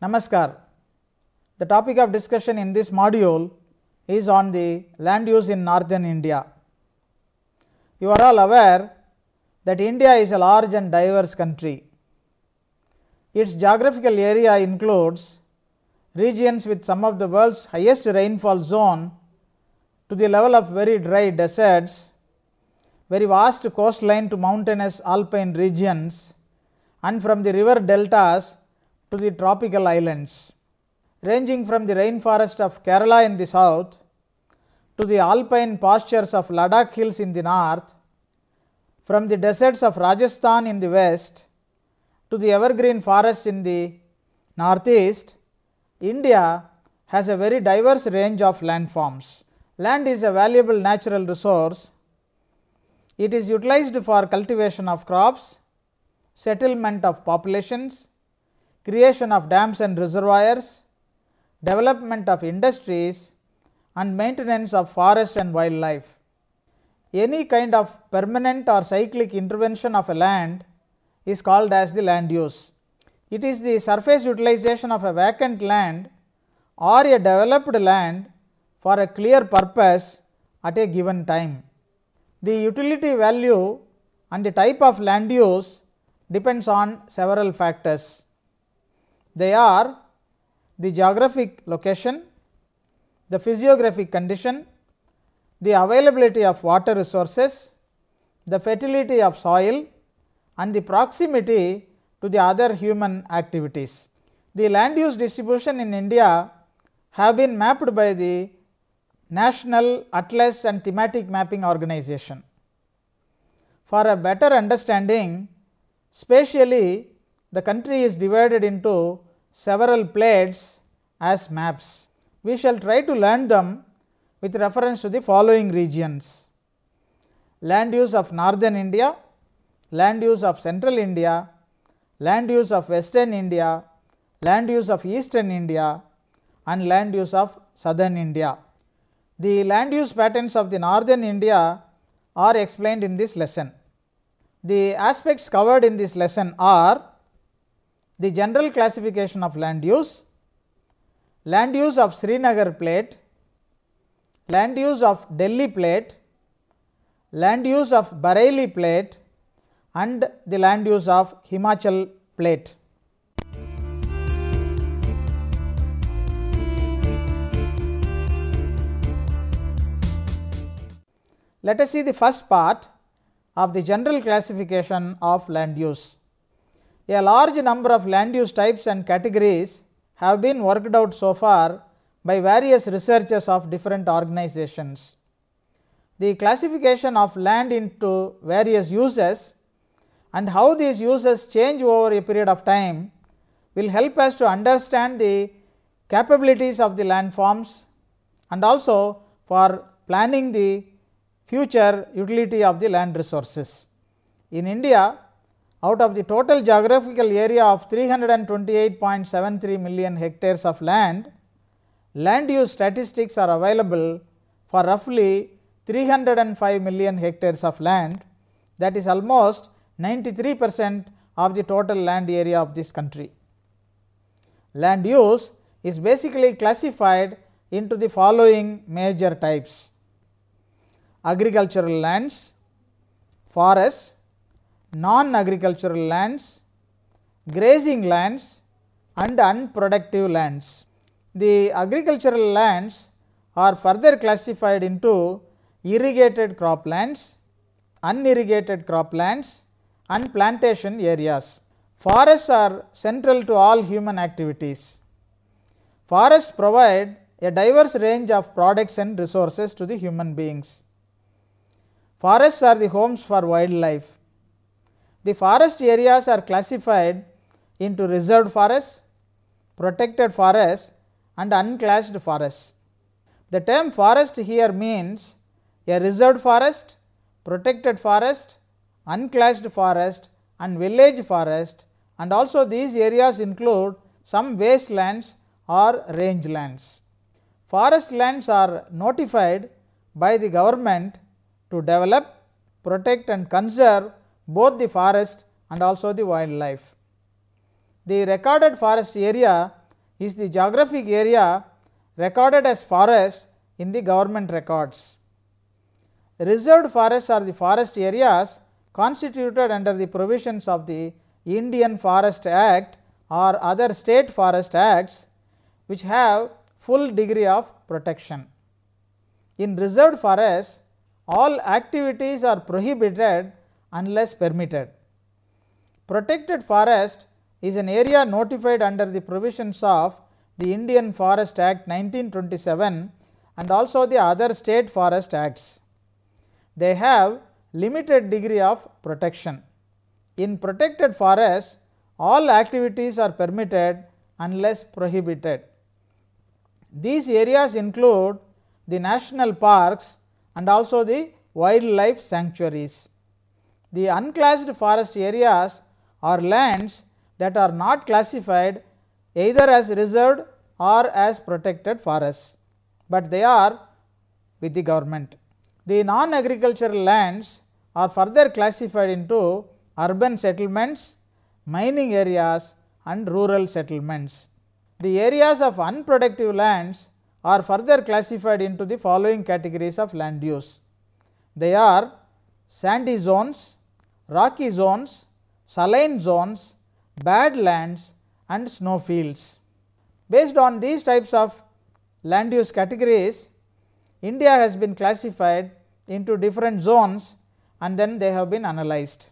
Namaskar. The topic of discussion in this module is on the land use in northern India. You are all aware that India is a large and diverse country. Its geographical area includes regions with some of the world's highest rainfall zone to the level of very dry deserts, very vast coastline to mountainous alpine regions, and from the river deltas to the tropical islands, ranging from the rainforest of Kerala in the south to the alpine pastures of Ladakh hills in the north, from the deserts of Rajasthan in the west to the evergreen forests in the northeast. India has a very diverse range of landforms. Land is a valuable natural resource. It is utilized for cultivation of crops, settlement of populations, creation of dams and reservoirs, development of industries, and maintenance of forests and wildlife. Any kind of permanent or cyclic intervention of a land is called as the land use. It is the surface utilization of a vacant land or a developed land for a clear purpose at a given time. The utility value and the type of land use depends on several factors. They are the geographic location, the physiographic condition, the availability of water resources, the fertility of soil, and the proximity to the other human activities. The land use distribution in India have been mapped by the National Atlas and Thematic Mapping Organization. For a better understanding, spatially the country is divided into several plates as maps. We shall try to learn them with reference to the following regions: land use of northern India, land use of central India, land use of western India, land use of eastern India, and land use of southern India. The land use patterns of the northern India are explained in this lesson. The aspects covered in this lesson are the general classification of land use of Srinagar plate, land use of Delhi plate, land use of Bareilly plate, and the land use of Himachal plate. Let us see the first part of the general classification of land use. A large number of land use types and categories have been worked out so far by various researchers of different organizations. The classification of land into various uses and how these uses change over a period of time will help us to understand the capabilities of the landforms and also for planning the future utility of the land resources. In India, out of the total geographical area of 328.73 million hectares of land, land use statistics are available for roughly 305 million hectares of land, that is almost 93% of the total land area of this country. Land use is basically classified into the following major types: agricultural lands, forests, non-agricultural lands, grazing lands, and unproductive lands. The agricultural lands are further classified into irrigated croplands, unirrigated croplands, and plantation areas. Forests are central to all human activities. Forests provide a diverse range of products and resources to the human beings. Forests are the homes for wildlife. The forest areas are classified into reserved forests, protected forests, and unclassed forests. The term forest here means a reserved forest, protected forest, unclassed forest, and village forest, and also these areas include some wastelands or rangelands. Forest lands are notified by the government to develop, protect, and conserve both the forest and also the wildlife. The recorded forest area is the geographic area recorded as forest in the government records. Reserved forests are the forest areas constituted under the provisions of the Indian Forest Act or other state forest acts which have full degree of protection. In reserved forests, all activities are prohibited unless permitted. Protected forest is an area notified under the provisions of the Indian Forest Act 1927 and also the other state forest acts. They have limited degree of protection. In protected forests, all activities are permitted unless prohibited. These areas include the national parks and also the wildlife sanctuaries. The unclassed forest areas are lands that are not classified either as reserved or as protected forests, but they are with the government. The non-agricultural lands are further classified into urban settlements, mining areas and rural settlements. The areas of unproductive lands are further classified into the following categories of land use. They are sandy zones, rocky zones, saline zones, badlands and snow fields. Based on these types of land use categories, India has been classified into different zones and then they have been analyzed.